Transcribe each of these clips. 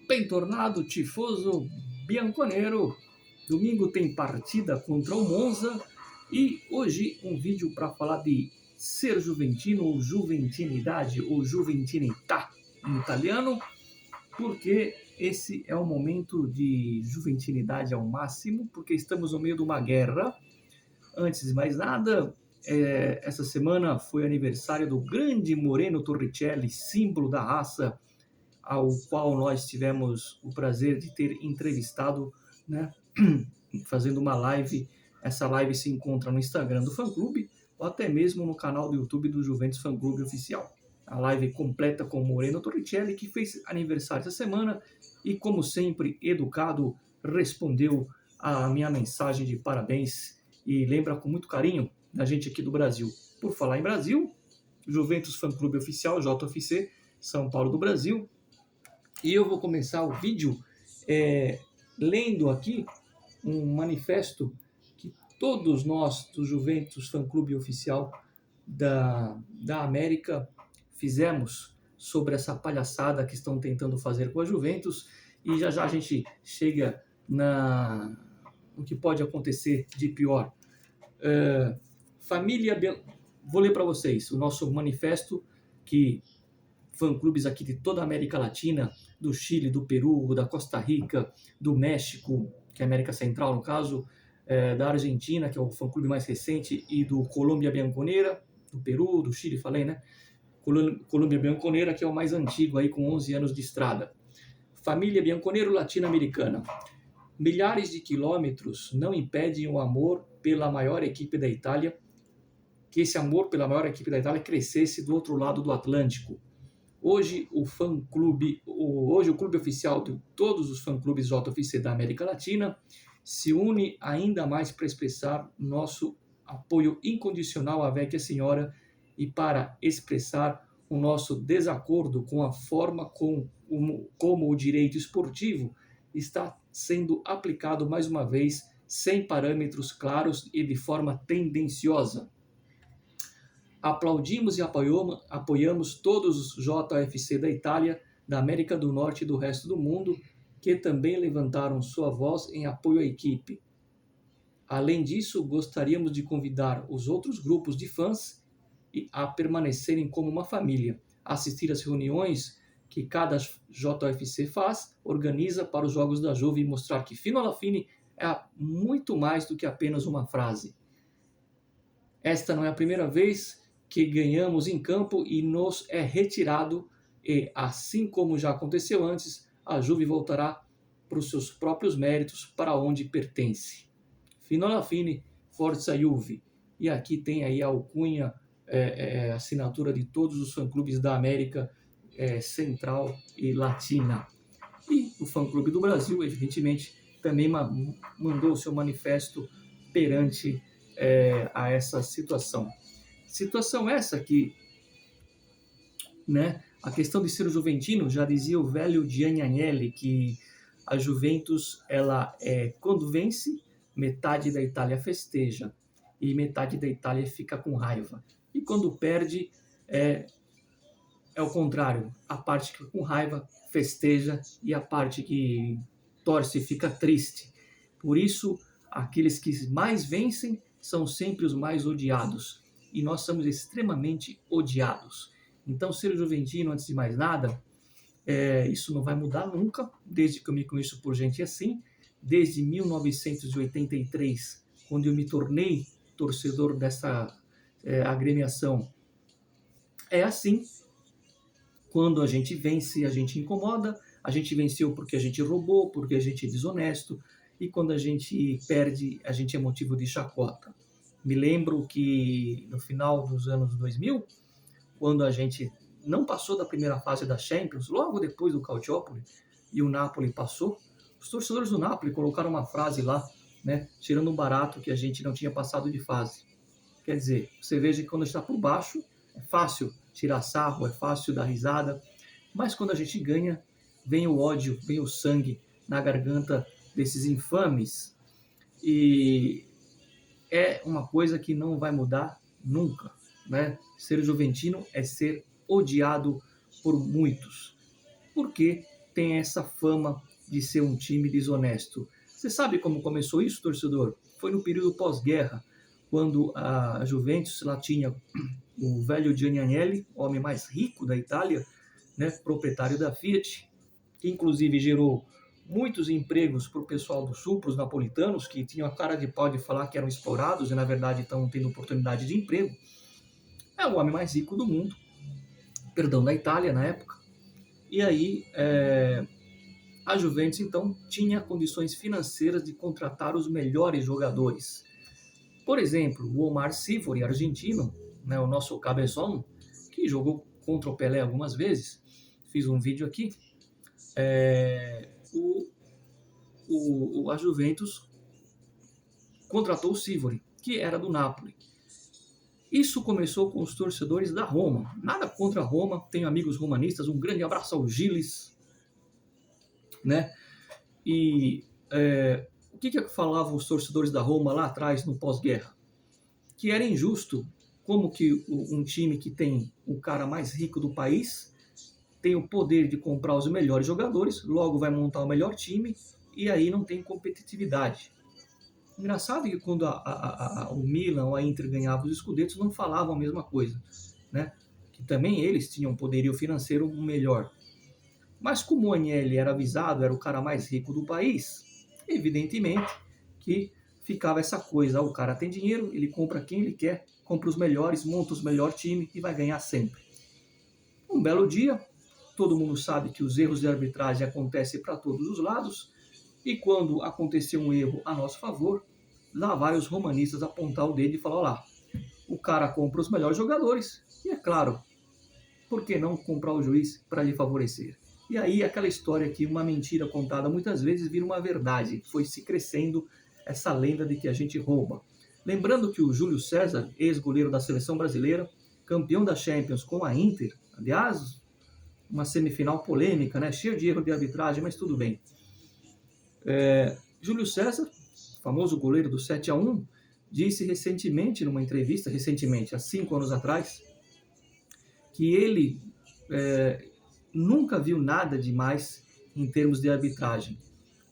Bem tornado, tifoso bianconero. Domingo tem partida contra o Monza e hoje um vídeo para falar de ser juventino ou juventinidade ou juventinità em italiano, porque esse é um momento de juventinidade ao máximo, porque estamos no meio de uma guerra. Antes de mais nada, essa semana foi aniversário do grande Moreno Torricelli, símbolo da raça, ao qual nós tivemos o prazer de ter entrevistado, né, fazendo uma live. Essa live se encontra no Instagram do fã-clube ou até mesmo no canal do YouTube do Juventus Fã Clube Oficial. A live completa com o Moreno Torricelli, que fez aniversário essa semana e, como sempre, educado, respondeu a minha mensagem de parabéns e lembra com muito carinho da gente aqui do Brasil. Por falar em Brasil, Juventus Fã Clube Oficial, JFC, São Paulo do Brasil. E eu vou começar o vídeo lendo aqui um manifesto que todos nós do Juventus Fã Clube Oficial da América fizemos sobre essa palhaçada que estão tentando fazer com a Juventus, e já já a gente chega no que pode acontecer de pior. Vou ler para vocês o nosso manifesto, que fã-clubes aqui de toda a América Latina, do Chile, do Peru, da Costa Rica, do México, que é a América Central no caso, da Argentina, que é o fã-clube mais recente, e do Colômbia Bianconera, do Peru, do Chile, falei, né? Colômbia Bianconera, que é o mais antigo, aí com 11 anos de estrada. Família Bianconero Latino-Americana. Milhares de quilômetros não impedem o amor pela maior equipe da Itália, que esse amor pela maior equipe da Itália crescesse do outro lado do Atlântico. Hoje o clube oficial de todos os fã-clubes JFC da América Latina se une ainda mais para expressar nosso apoio incondicional à Vecchia Senhora e para expressar o nosso desacordo com a forma como o direito esportivo está sendo aplicado mais uma vez sem parâmetros claros e de forma tendenciosa. Aplaudimos e apoiamos todos os JFC da Itália, da América do Norte e do resto do mundo, que também levantaram sua voz em apoio à equipe. Além disso, gostaríamos de convidar os outros grupos de fãs a permanecerem como uma família, assistir às reuniões que cada JFC organiza para os Jogos da Juve e mostrar que fino alla fine é muito mais do que apenas uma frase. Esta não é a primeira vez que ganhamos em campo e nos é retirado, e assim como já aconteceu antes, a Juve voltará para os seus próprios méritos, para onde pertence. Fino alla fine, Forza Juve. E aqui tem aí a alcunha, a assinatura de todos os fã-clubes da América Central e Latina. E o fã-clube do Brasil, evidentemente, também mandou o seu manifesto perante a essa situação. Situação essa que, né, a questão de ser juventino, já dizia o velho Gianni Agnelli, que a Juventus, quando vence, metade da Itália festeja e metade da Itália fica com raiva. E quando perde, é o contrário. A parte que com raiva festeja e a parte que torce fica triste. Por isso, aqueles que mais vencem são sempre os mais odiados. E nós somos extremamente odiados. Então, ser juventino, antes de mais nada, isso não vai mudar nunca, desde que eu me conheço por gente assim, desde 1983, quando eu me tornei torcedor dessa agremiação. É assim, quando a gente vence, a gente incomoda, a gente venceu porque a gente roubou, porque a gente é desonesto, e quando a gente perde, a gente é motivo de chacota. Me lembro que no final dos anos 2000, quando a gente não passou da primeira fase da Champions, logo depois do Calciopoli, e o Napoli passou, os torcedores do Napoli colocaram uma frase lá, né, tirando um barato que a gente não tinha passado de fase. Quer dizer, você veja que quando está por baixo, é fácil tirar sarro, é fácil dar risada, mas quando a gente ganha, vem o ódio, vem o sangue na garganta desses infames, e é uma coisa que não vai mudar nunca, né? Ser juventino é ser odiado por muitos, porque tem essa fama de ser um time desonesto. Você sabe como começou isso, torcedor? Foi no período pós-guerra, quando a Juventus lá tinha o velho Gianni Agnelli, o homem mais rico da Itália, né, proprietário da Fiat, que inclusive gerou muitos empregos para o pessoal do Sul, para os napolitanos, que tinham a cara de pau de falar que eram explorados e na verdade estão tendo oportunidade de emprego. É o homem mais rico do mundo, perdão, da Itália na época. E aí a Juventus então tinha condições financeiras de contratar os melhores jogadores. Por exemplo, o Omar Sivori, argentino, né, o nosso cabeção, que jogou contra o Pelé algumas vezes, fiz um vídeo aqui, a Juventus contratou o Sivori, que era do Napoli. Isso começou com os torcedores da Roma. Nada contra a Roma, tenho amigos romanistas, um grande abraço ao Gilles, né? E o que falavam os torcedores da Roma lá atrás, no pós-guerra? Que era injusto, como que um time que tem o cara mais rico do país tem o poder de comprar os melhores jogadores, logo vai montar o melhor time e aí não tem competitividade. Engraçado que quando o Milan ou a Inter ganhavam os escudetos não falavam a mesma coisa, né? Que também eles tinham um poderio financeiro melhor. Mas como o Agnelli era avisado, era o cara mais rico do país, evidentemente que ficava essa coisa, o cara tem dinheiro, ele compra quem ele quer, compra os melhores, monta os melhores times e vai ganhar sempre. Um belo dia, todo mundo sabe que os erros de arbitragem acontecem para todos os lados, e quando acontecer um erro a nosso favor, lá vai os romanistas apontar o dedo e falar, olha lá, o cara compra os melhores jogadores, e é claro, por que não comprar o juiz para lhe favorecer? E aí aquela história que uma mentira contada muitas vezes vira uma verdade, foi se crescendo essa lenda de que a gente rouba. Lembrando que o Júlio César, ex-goleiro da seleção brasileira, campeão da Champions com a Inter, aliás, uma semifinal polêmica, né? Cheio de erro de arbitragem, mas tudo bem. Júlio César, famoso goleiro do 7-1, disse recentemente, numa entrevista, há 5 anos atrás, que ele nunca viu nada demais em termos de arbitragem.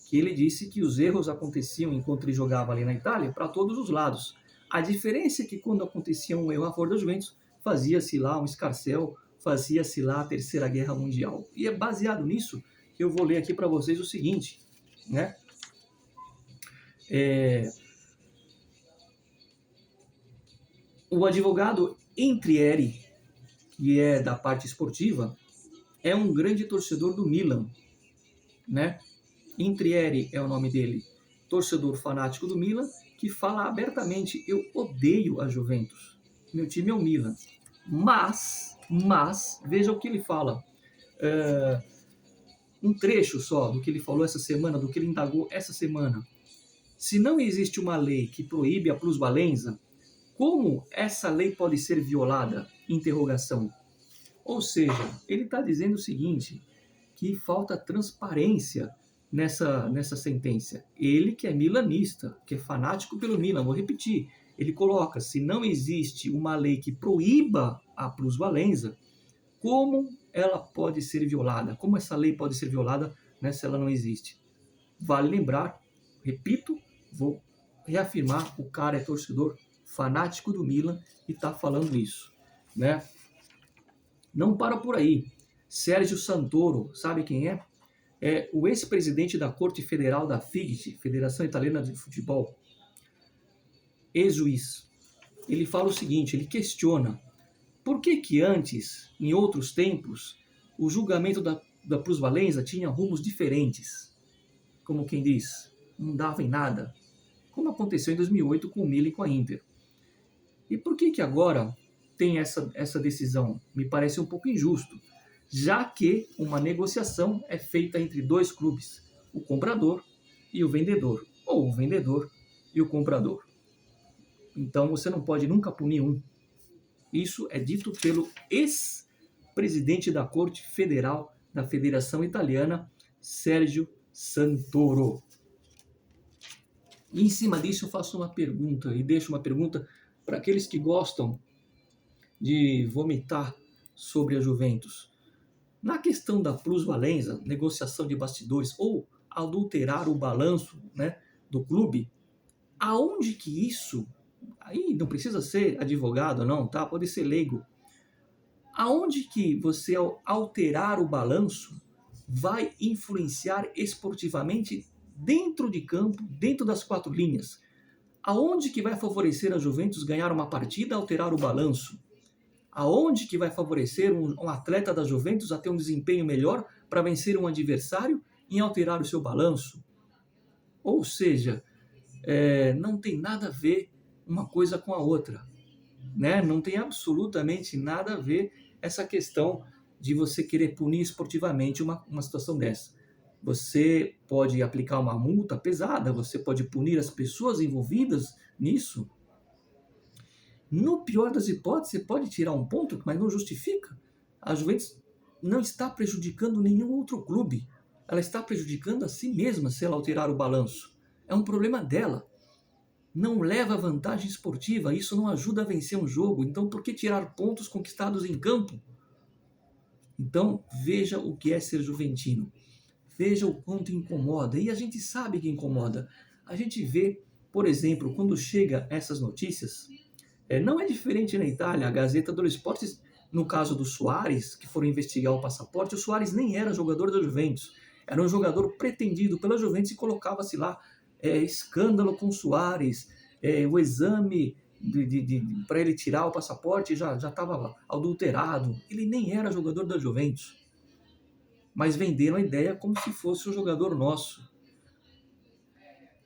Que ele disse que os erros aconteciam enquanto ele jogava ali na Itália para todos os lados. A diferença é que quando acontecia um erro a favor da Juventus, fazia-se lá um escarcéu, fazia-se lá a Terceira Guerra Mundial. E é baseado nisso que eu vou ler aqui para vocês o seguinte, né? O advogado Entrieri, que é da parte esportiva, é um grande torcedor do Milan, né? Entrieri é o nome dele, torcedor fanático do Milan, que fala abertamente, eu odeio a Juventus, meu time é o Milan. Mas veja o que ele fala. Um trecho só do que ele falou essa semana, do que ele indagou essa semana. Se não existe uma lei que proíbe a plusvalenza, como essa lei pode ser violada? Interrogação. Ou seja, ele está dizendo o seguinte, que falta transparência nessa sentença. Ele que é milanista, que é fanático pelo Milan, vou repetir, ele coloca, se não existe uma lei que proíba a plusvalenza, como ela pode ser violada? Como essa lei pode ser violada, né, se ela não existe? Vale lembrar, repito, vou reafirmar, o cara é torcedor fanático do Milan e está falando isso, né? Não para por aí. Sérgio Santoro, sabe quem é? É o ex-presidente da Corte Federal da FIGT, Federação Italiana de Futebol, ex-juiz. Ele fala o seguinte, ele questiona por que antes, em outros tempos, o julgamento da plusvalenza tinha rumos diferentes? Como quem diz, não dava em nada. Como aconteceu em 2008 com o Milan e com a Inter. E por que agora tem essa decisão? Me parece um pouco injusto, já que uma negociação é feita entre dois clubes, o comprador e o vendedor, ou o vendedor e o comprador. Então você não pode nunca punir um. Isso é dito pelo ex-presidente da Corte Federal da Federação Italiana, Sérgio Santoro. E em cima disso eu faço uma pergunta, e deixo uma pergunta para aqueles que gostam de vomitar sobre a Juventus. Na questão da plusvalência, negociação de bastidores ou adulterar o balanço, né, do clube, aonde que isso, aí não precisa ser advogado não, tá? Pode ser leigo. Aonde que você ao alterar o balanço vai influenciar esportivamente dentro de campo, dentro das quatro linhas? Aonde que vai favorecer a Juventus ganhar uma partida, alterar o balanço? Aonde que vai favorecer um atleta da Juventus a ter um desempenho melhor para vencer um adversário em alterar o seu balanço? Ou seja, não tem nada a ver uma coisa com a outra, né? Não tem absolutamente nada a ver essa questão de você querer punir esportivamente uma situação dessa. Você pode aplicar uma multa pesada, você pode punir as pessoas envolvidas nisso. No pior das hipóteses, você pode tirar um ponto, mas não justifica. A Juventus não está prejudicando nenhum outro clube. Ela está prejudicando a si mesma se ela alterar o balanço. É um problema dela. Não leva vantagem esportiva, isso não ajuda a vencer um jogo. Então, por que tirar pontos conquistados em campo? Então, veja o que é ser juventino. Veja o quanto incomoda. E a gente sabe que incomoda. A gente vê, por exemplo, quando chega essas notícias, não é diferente na Itália. A Gazeta dello Sport, no caso do Suárez, que foram investigar o passaporte, o Suárez nem era jogador da Juventus. Era um jogador pretendido pela Juventus e colocava-se lá escândalo com Suárez, o exame para ele tirar o passaporte já estava adulterado. Ele nem era jogador da Juventus. Mas venderam a ideia como se fosse um jogador nosso.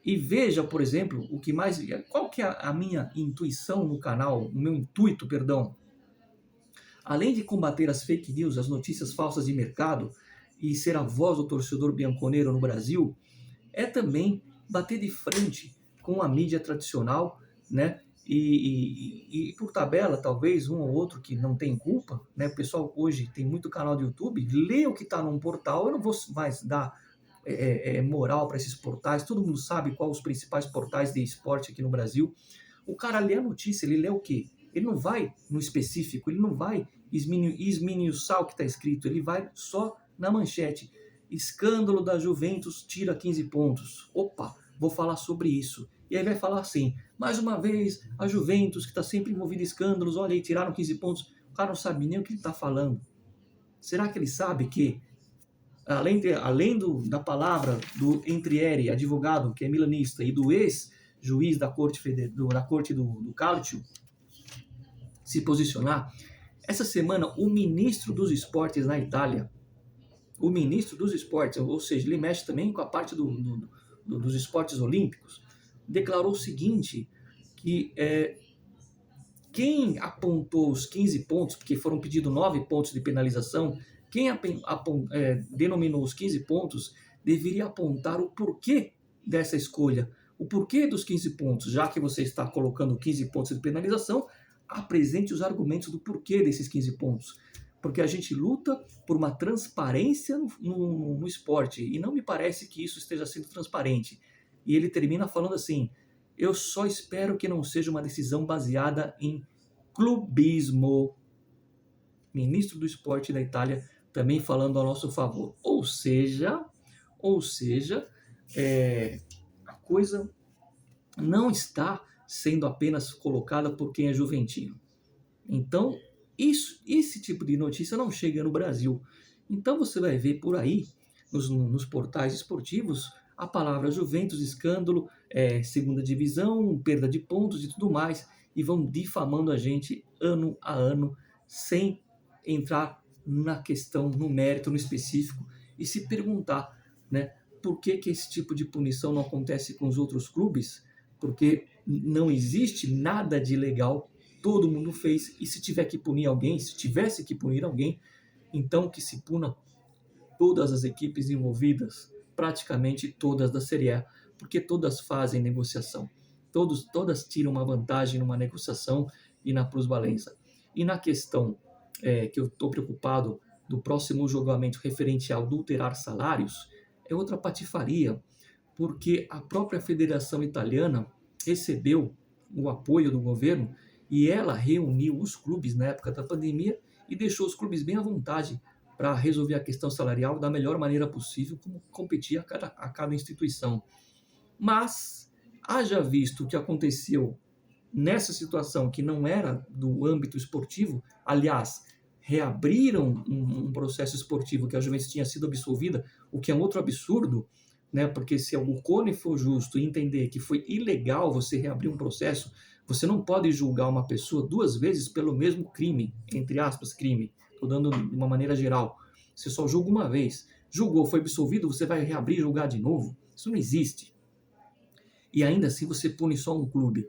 E veja, por exemplo, o que mais. Qual que é a minha intuição no canal, o meu intuito, perdão? Além de combater as fake news, as notícias falsas de mercado e ser a voz do torcedor bianconero no Brasil, é também bater de frente com a mídia tradicional, né? E por tabela, talvez um ou outro que não tem culpa, né? O pessoal hoje tem muito canal do YouTube, lê o que está num portal. Eu não vou mais dar moral para esses portais. Todo mundo sabe quais os principais portais de esporte aqui no Brasil. O cara lê a notícia, ele lê o quê? Ele não vai no específico, ele não vai esmiuçar o que está escrito, ele vai só na manchete. Escândalo da Juventus tira 15 pontos. Opa, vou falar sobre isso. E aí vai falar assim, mais uma vez, a Juventus, que está sempre envolvida em escândalos, olha aí, tiraram 15 pontos. O cara não sabe nem o que ele está falando. Será que ele sabe que, da palavra do Entrieri, advogado, que é milanista, e do ex-juiz da corte do Calcio, se posicionar, essa semana o ministro dos esportes na Itália, o ministro dos esportes, ou seja, ele mexe também com a parte dos esportes olímpicos, declarou o seguinte, que quem apontou os 15 pontos, porque foram pedidos 9 pontos de penalização, quem denominou os 15 pontos deveria apontar o porquê dessa escolha, o porquê dos 15 pontos. Já que você está colocando 15 pontos de penalização, apresente os argumentos do porquê desses 15 pontos. Porque a gente luta por uma transparência no esporte, e não me parece que isso esteja sendo transparente. E ele termina falando assim, eu só espero que não seja uma decisão baseada em clubismo. Ministro do esporte da Itália também falando a nosso favor. Ou seja, a coisa não está sendo apenas colocada por quem é juventino. Então, esse tipo de notícia não chega no Brasil. Então você vai ver por aí, nos portais esportivos, a palavra Juventus, escândalo, segunda divisão, perda de pontos e tudo mais, e vão difamando a gente ano a ano, sem entrar na questão, no mérito, no específico, e se perguntar, né, por que esse tipo de punição não acontece com os outros clubes? Porque não existe nada de legal, todo mundo fez, e se tiver que punir alguém, se tivesse que punir alguém, então que se puna todas as equipes envolvidas, praticamente todas da Série A, porque todas fazem negociação, todas tiram uma vantagem numa negociação e na plusvalência. E na questão que eu estou preocupado do próximo julgamento referente a adulterar salários, é outra patifaria, porque a própria Federação Italiana recebeu o apoio do governo e ela reuniu os clubes na época da pandemia e deixou os clubes bem à vontade para resolver a questão salarial da melhor maneira possível, como competir a cada instituição. Mas, haja visto o que aconteceu nessa situação que não era do âmbito esportivo, aliás, reabriram um processo esportivo que a Juventus tinha sido absolvida, o que é um outro absurdo, né? Porque se o CONE for justo e entender que foi ilegal você reabrir um processo, você não pode julgar uma pessoa duas vezes pelo mesmo crime, entre aspas, crime. Estou dando de uma maneira geral. Você só julga uma vez. Julgou, foi absolvido, você vai reabrir e julgar de novo? Isso não existe. E ainda assim você pune só um clube.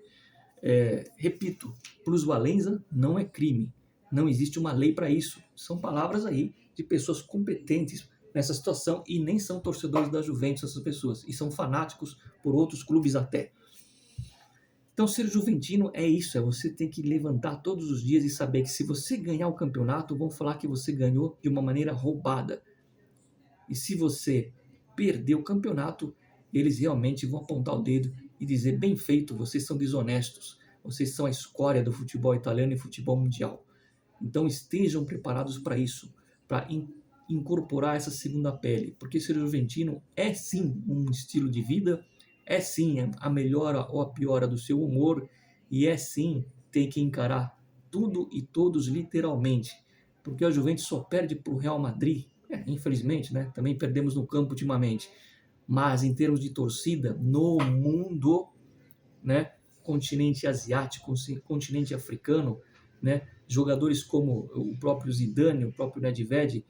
Repito, plusvalência não é crime. Não existe uma lei para isso. São palavras aí de pessoas competentes nessa situação e nem são torcedores da Juventus essas pessoas. E são fanáticos por outros clubes até. Então ser juventino é isso, é você ter que levantar todos os dias e saber que se você ganhar o campeonato, vão falar que você ganhou de uma maneira roubada. E se você perder o campeonato, eles realmente vão apontar o dedo e dizer, bem feito, vocês são desonestos, vocês são a escória do futebol italiano e futebol mundial. Então estejam preparados para isso, para incorporar essa segunda pele, porque ser juventino é sim um estilo de vida, é sim a melhora ou a piora do seu humor, e é sim ter que encarar tudo e todos literalmente, porque a Juventus só perde para o Real Madrid, infelizmente, né? Também perdemos no campo ultimamente, mas em termos de torcida, no mundo, né? Continente asiático, continente africano, né? Jogadores como o próprio Zidane, o próprio Nedved,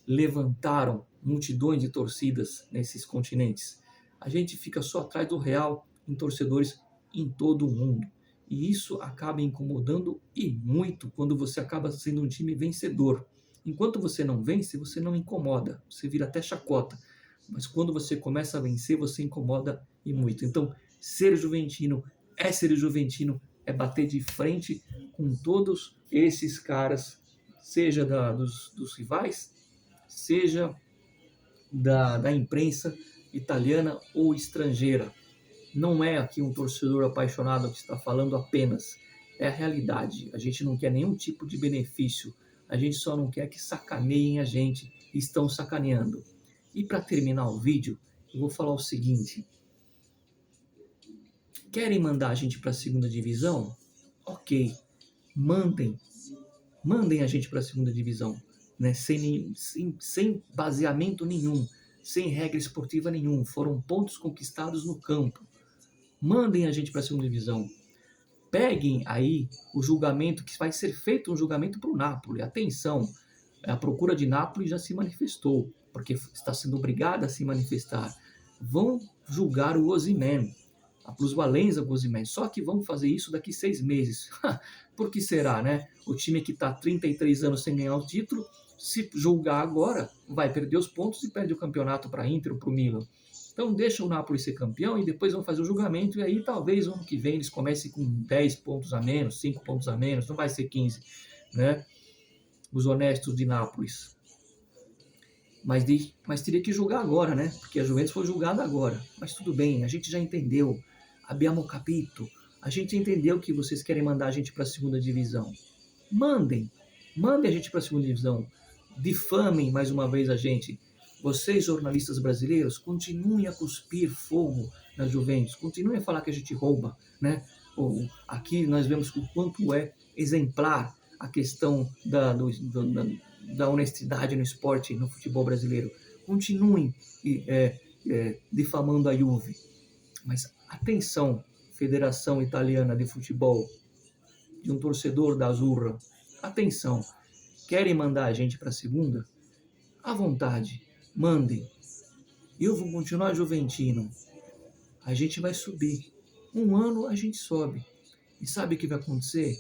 levantaram multidões de torcidas nesses continentes. A gente fica só atrás do Real em torcedores em todo o mundo. E isso acaba incomodando e muito quando você acaba sendo um time vencedor. Enquanto você não vence, você não incomoda, você vira até chacota. Mas quando você começa a vencer, você incomoda e muito. Então, ser juventino, é bater de frente com todos esses caras, seja dos rivais, seja da imprensa italiana ou estrangeira. Não é aqui um torcedor apaixonado que está falando apenas. É a realidade. A gente não quer nenhum tipo de benefício. A gente só não quer que sacaneiem a gente. Estão sacaneando. E para terminar o vídeo, eu vou falar o seguinte. Querem mandar a gente para a segunda divisão? Ok. Mandem a gente para a segunda divisão, né? Sem baseamento nenhum, sem regra esportiva nenhum. Foram pontos conquistados no campo. Mandem a gente para a segunda divisão. Peguem aí o julgamento, que vai ser feito um julgamento para o Napoli. Atenção, a procura de Napoli já se manifestou, porque está sendo obrigada a se manifestar. Vão julgar o Osimhen, a plusvalência do Osimhen. Só que vão fazer isso daqui 6 meses. Por que será, né? O time que está 33 anos sem ganhar o título, se julgar agora, vai perder os pontos e perde o campeonato para a Inter ou para o Milan. Então deixa o Napoli ser campeão e depois vão fazer o julgamento, e aí talvez ano que vem eles comecem com 10 pontos a menos, 5 pontos a menos, não vai ser 15, né? Os honestos de Nápoles. Mas teria que julgar agora, né? Porque a Juventus foi julgada agora. Mas tudo bem, a gente já entendeu. Abbiamo capito. A gente entendeu que vocês querem mandar a gente para a segunda divisão. Mandem a gente para a segunda divisão. Difamem mais uma vez a gente. Vocês, jornalistas brasileiros, continuem a cuspir fogo na Juventus. Continuem a falar que a gente rouba, né? Aqui nós vemos o quanto é exemplar a questão da honestidade no esporte, no futebol brasileiro. Continuem difamando a Juve. Mas atenção, Federação Italiana de Futebol, de um torcedor da Azzurra, atenção, querem mandar a gente para a segunda? À vontade, mandem. Eu vou continuar juventino. A gente vai subir. Um ano a gente sobe. E sabe o que vai acontecer?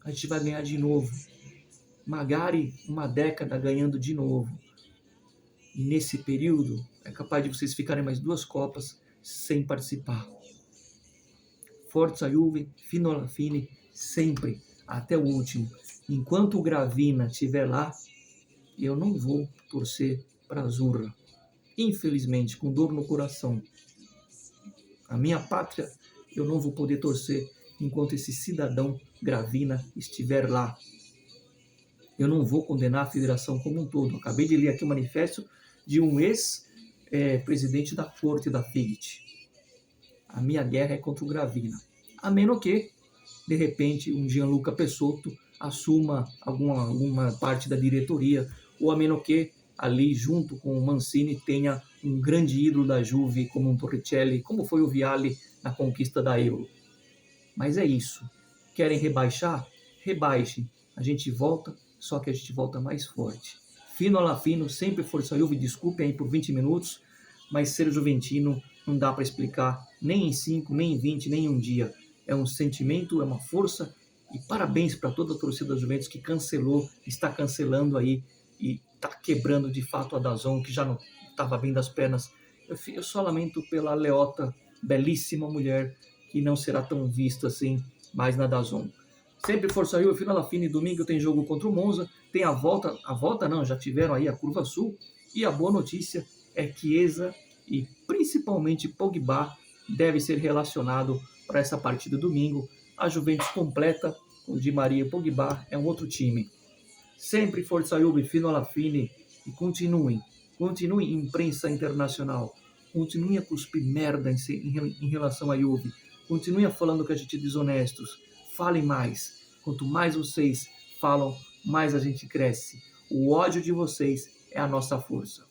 A gente vai ganhar de novo. Magari, uma década ganhando de novo. E nesse período, é capaz de vocês ficarem mais 2 Copas sem participar. Forza Juve, fino alla fine, sempre, até o último. Enquanto o Gravina estiver lá, eu não vou torcer para a Azzurra. Infelizmente, com dor no coração. A minha pátria, eu não vou poder torcer enquanto esse cidadão Gravina estiver lá. Eu não vou condenar a federação como um todo. Eu acabei de ler aqui o manifesto de um ex-presidente da corte da FIGT. A minha guerra é contra o Gravina. A menos que, de repente, um Gianluca Pessotto assuma alguma parte da diretoria, ou a menos que ali, junto com o Mancini, tenha um grande ídolo da Juve, como um Torricelli, como foi o Vialli na conquista da Euro. Mas é isso. Querem rebaixar? Rebaixe. A gente volta, só que a gente volta mais forte. Fino alla fino, sempre Força Juve, desculpe aí por 20 minutos, mas ser juventino não dá para explicar nem em 5, nem em 20, nem em um dia. É um sentimento, é uma força, e parabéns para toda a torcida da Juventus que cancelou, está cancelando aí e está quebrando de fato a DAZN, que já não estava bem das pernas. Eu só lamento pela Leota, belíssima mulher, que não será tão vista assim mais na DAZN. Sempre Força Juve, final da fina, e domingo tem jogo contra o Monza, tem a volta não, já tiveram aí a Curva Sul, e a boa notícia é que Chiesa e principalmente Pogba deve ser relacionado para essa partida domingo. A Juventus completa com Di Maria e Pogba, é um outro time. Sempre Força Juve, fino alla fine, e continuem imprensa internacional, continuem a cuspir merda em relação a Juve, continuem falando que a gente é desonestos, falem mais, quanto mais vocês falam, mais a gente cresce. O ódio de vocês é a nossa força.